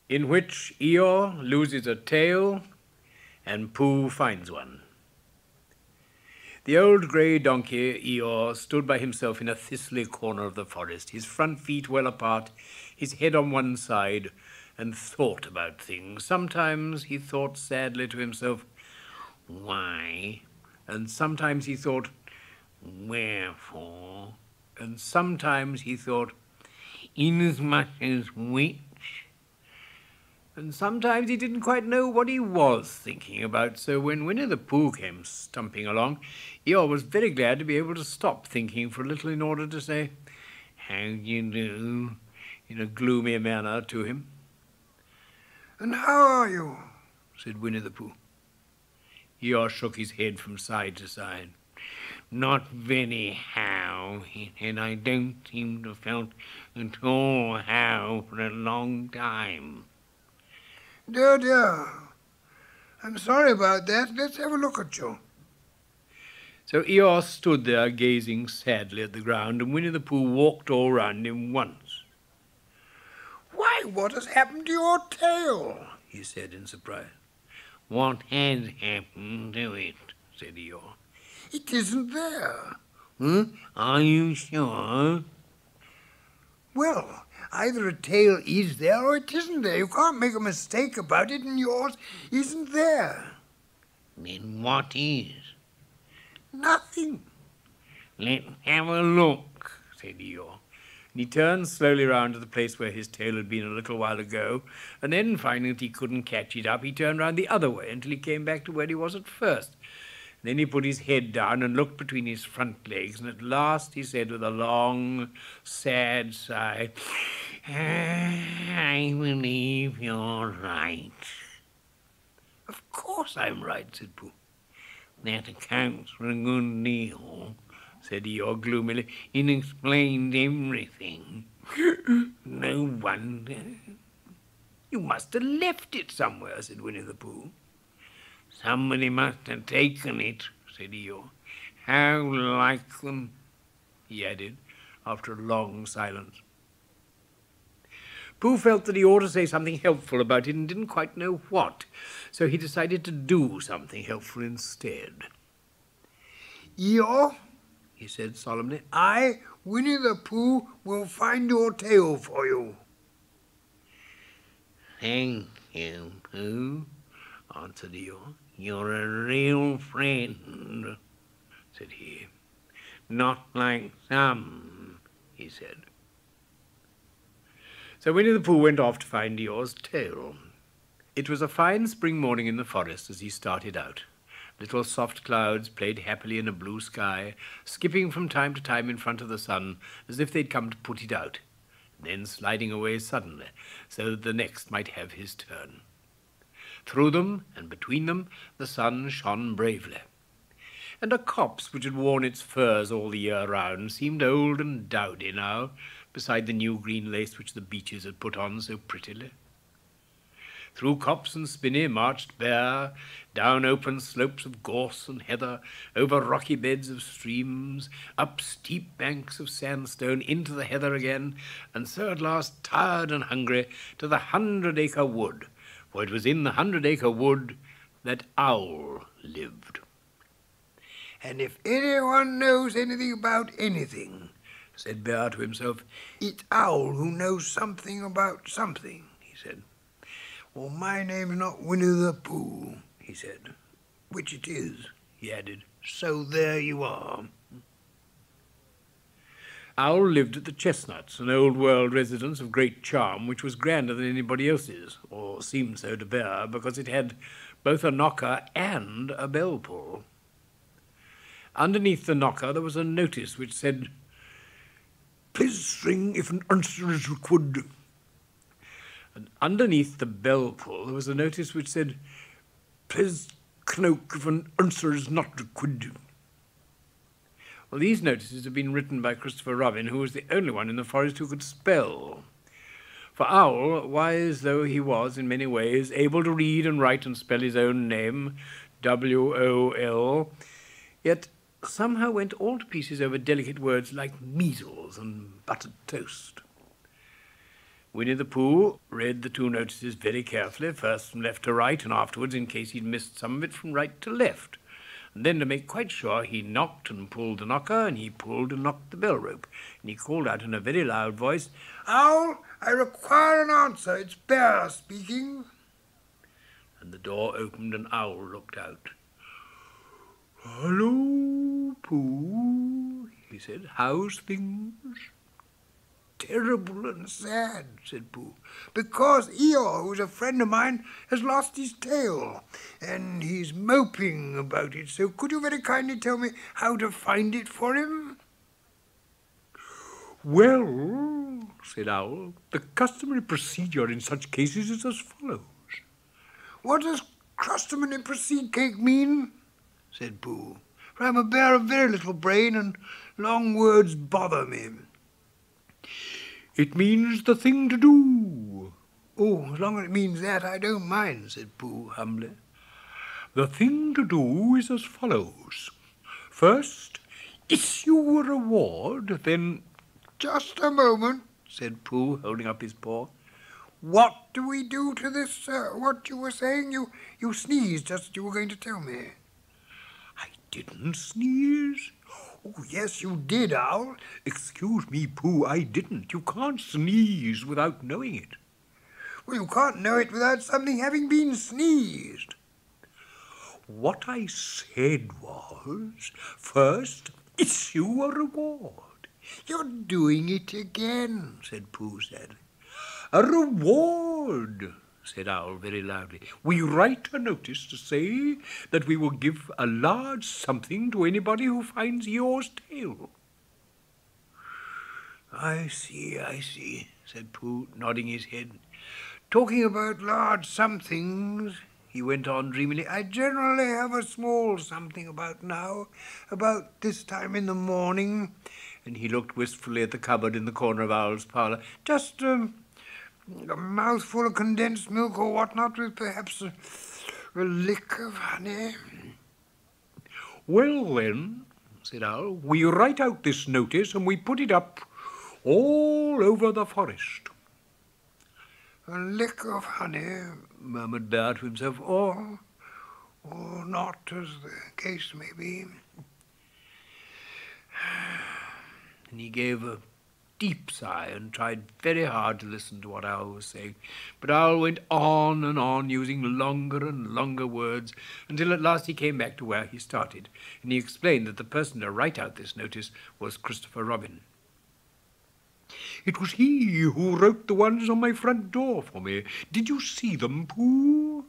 in which Eeyore loses a tail and Pooh finds one. The old grey donkey, Eeyore, stood by himself in a thistly corner of the forest, his front feet well apart, his head on one side, and thought about things. Sometimes he thought sadly to himself, "Why?" And sometimes he thought, "Wherefore?" And sometimes he thought, "Inasmuch as which?" And sometimes he didn't quite know what he was thinking about, so when Winnie the Pooh came stumping along, Eeyore was very glad to be able to stop thinking for a little in order to say, "How do you do?" in a gloomy manner to him. "And how are you?" said Winnie the Pooh. Eeyore shook his head from side to side. "Not very how," he said. "I don't seem to have felt at all how for a long time." "Dear, dear. I'm sorry about that. Let's have a look at you." So Eeyore stood there gazing sadly at the ground, and Winnie the Pooh walked all round him once. "Why, what has happened to your tail?" he said in surprise. "What has happened to it?" said Eeyore. "It isn't there." Are you sure?" "Well, either a tail is there or it isn't there. You can't make a mistake about it, and yours isn't there." "Then what is?" "Nothing." "Let's have a look," said Eeyore. And he turned slowly round to the place where his tail had been a little while ago, and then, finding that he couldn't catch it up, he turned round the other way until he came back to where he was at first. And then he put his head down and looked between his front legs, and at last he said with a long, sad sigh, "I believe you're right." "Of course I'm right," said Pooh. "That accounts for a good deal," said Eeyore gloomily. "It explains everything." "No wonder." "You must have left it somewhere," said Winnie the Pooh. "Somebody must have taken it," said Eeyore. "How like them," he added, after a long silence. Pooh felt that he ought to say something helpful about it and didn't quite know what, so he decided to do something helpful instead. "Eeyore," he said solemnly, "I, Winnie the Pooh, will find your tail for you." "Thank you, Pooh," answered Eeyore. "You're a real friend," said he. "Not like some," he said. So Winnie the Pooh went off to find Eeyore's tail. It was a fine spring morning in the forest as he started out. Little soft clouds played happily in a blue sky, skipping from time to time in front of the sun as if they'd come to put it out, then sliding away suddenly so that the next might have his turn. Through them and between them the sun shone bravely, and a copse which had worn its furs all the year round seemed old and dowdy now beside the new green lace which the beeches had put on so prettily. Through copse and spinney marched Bear, down open slopes of gorse and heather, over rocky beds of streams, up steep banks of sandstone, into the heather again, and so at last, tired and hungry, to the 100-acre wood, for it was in the 100-acre wood that Owl lived. "And if anyone knows anything about anything," said Bear to himself, "it's Owl who knows something about something," he said. "Well, my name's not Winnie the Pooh," he said. "Which it is," he added. "So there you are." Owl lived at the Chestnuts, an old-world residence of great charm, which was grander than anybody else's, or seemed so to Bear, because it had both a knocker and a bell-pull. Underneath the knocker there was a notice which said, "Please ring if an answer is required." And underneath the bell-pull there was a notice which said, "Please knock if an answer is not required." Well, these notices had been written by Christopher Robin, who was the only one in the forest who could spell. For Owl, wise though he was in many ways, able to read and write and spell his own name, W-O-L, yet somehow went all to pieces over delicate words like measles and buttered toast. Winnie the Pooh read the two notices very carefully, first from left to right, and afterwards, in case he'd missed some of it, from right to left. And then, to make quite sure, he knocked and pulled the knocker, and he pulled and knocked the bell rope. And he called out in a very loud voice, "Owl, I require an answer. It's Bear speaking." And the door opened and Owl looked out. "Hello, Pooh," he said. "How's things?" "Terrible and sad," said Pooh, "because Eeyore, who's a friend of mine, has lost his tail, and he's moping about it. So could you very kindly tell me how to find it for him?" "Well," said Owl, "the customary procedure in such cases is as follows." "What does customary procedure mean?" said Pooh. "For I'm a bear of very little brain, and long words bother me." "It means the thing to do." "Oh, as long as it means that, I don't mind," said Pooh humbly. "The thing to do is as follows. First, issue a reward, then—" "Just a moment," said Pooh, holding up his paw. "What do we do to this, what you were saying? You sneezed just as you were going to tell me." "I didn't sneeze." "Oh, yes, you did, Owl." "Excuse me, Pooh, I didn't. You can't sneeze without knowing it." "Well, you can't know it without something having been sneezed." "What I said was, first, issue a reward." "You're doing it again," said Pooh sadly. "A reward," said Owl very loudly. "We write a notice to say that we will give a large something to anybody who finds Eeyore's tail." I see, said Pooh, nodding his head. "Talking about large somethings," he went on dreamily, "I generally have a small something about now, about this time in the morning." And he looked wistfully at the cupboard in the corner of Owl's parlour. "Just a mouthful of condensed milk or whatnot, with perhaps a lick of honey." "Well, then," said Owl, "we write out this notice and we put it up all over the forest." "A lick of honey," murmured Bear to himself, or not, as the case may be." And he gave a deep sigh and tried very hard to listen to what Owl was saying. But Owl went on and on, using longer and longer words, until at last he came back to where he started, and he explained that the person to write out this notice was Christopher Robin. "It was he who wrote the ones on my front door for me. Did you see them, Pooh?"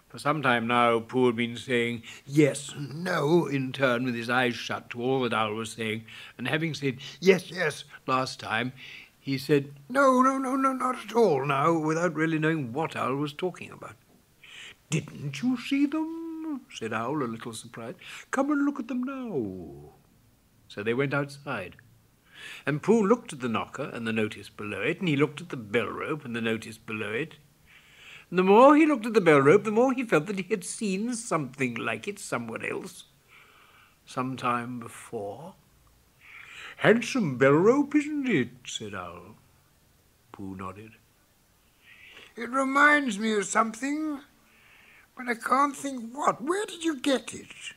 For some time now, Pooh had been saying yes and no in turn, with his eyes shut, to all that Owl was saying, and having said yes last time, he said no, not at all now, without really knowing what Owl was talking about. "Didn't you see them?" said Owl, a little surprised. "Come and look at them now." So they went outside. And Pooh looked at the knocker and the notice below it, and he looked at the bell rope and the notice below it. And the more he looked at the bell rope, the more he felt that he had seen something like it somewhere else, some time before. "Handsome bell rope, isn't it?" said Owl. Pooh nodded. "It reminds me of something, but I can't think what. Where did you get it?"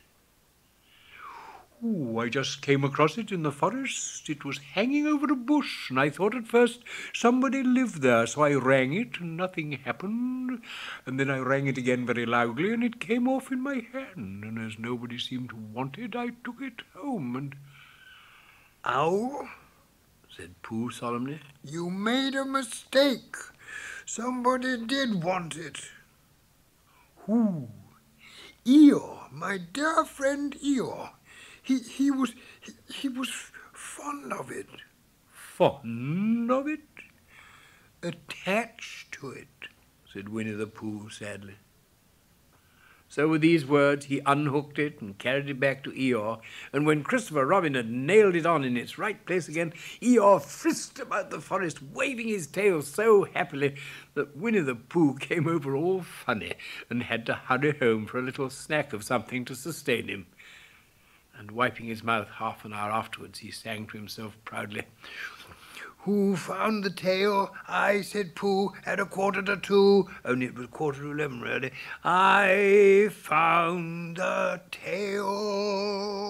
"Oh, I just came across it in the forest. It was hanging over a bush, and I thought at first somebody lived there, so I rang it, and nothing happened. And then I rang it again very loudly, and it came off in my hand, and as nobody seemed to want it, I took it home, and—" "Owl," said Pooh solemnly, "you made a mistake. Somebody did want it." "Who?" "Eeyore, my dear friend Eeyore. He was fond of it." "Fond of it?" "Attached to it," said Winnie the Pooh sadly. So with these words he unhooked it and carried it back to Eeyore, and when Christopher Robin had nailed it on in its right place again, Eeyore frisked about the forest, waving his tail so happily that Winnie the Pooh came over all funny and had to hurry home for a little snack of something to sustain him. And wiping his mouth half an hour afterwards, he sang to himself proudly, Who found the tail? I, said Pooh, at 1:45. Only it was 11:15, really. I found the tail.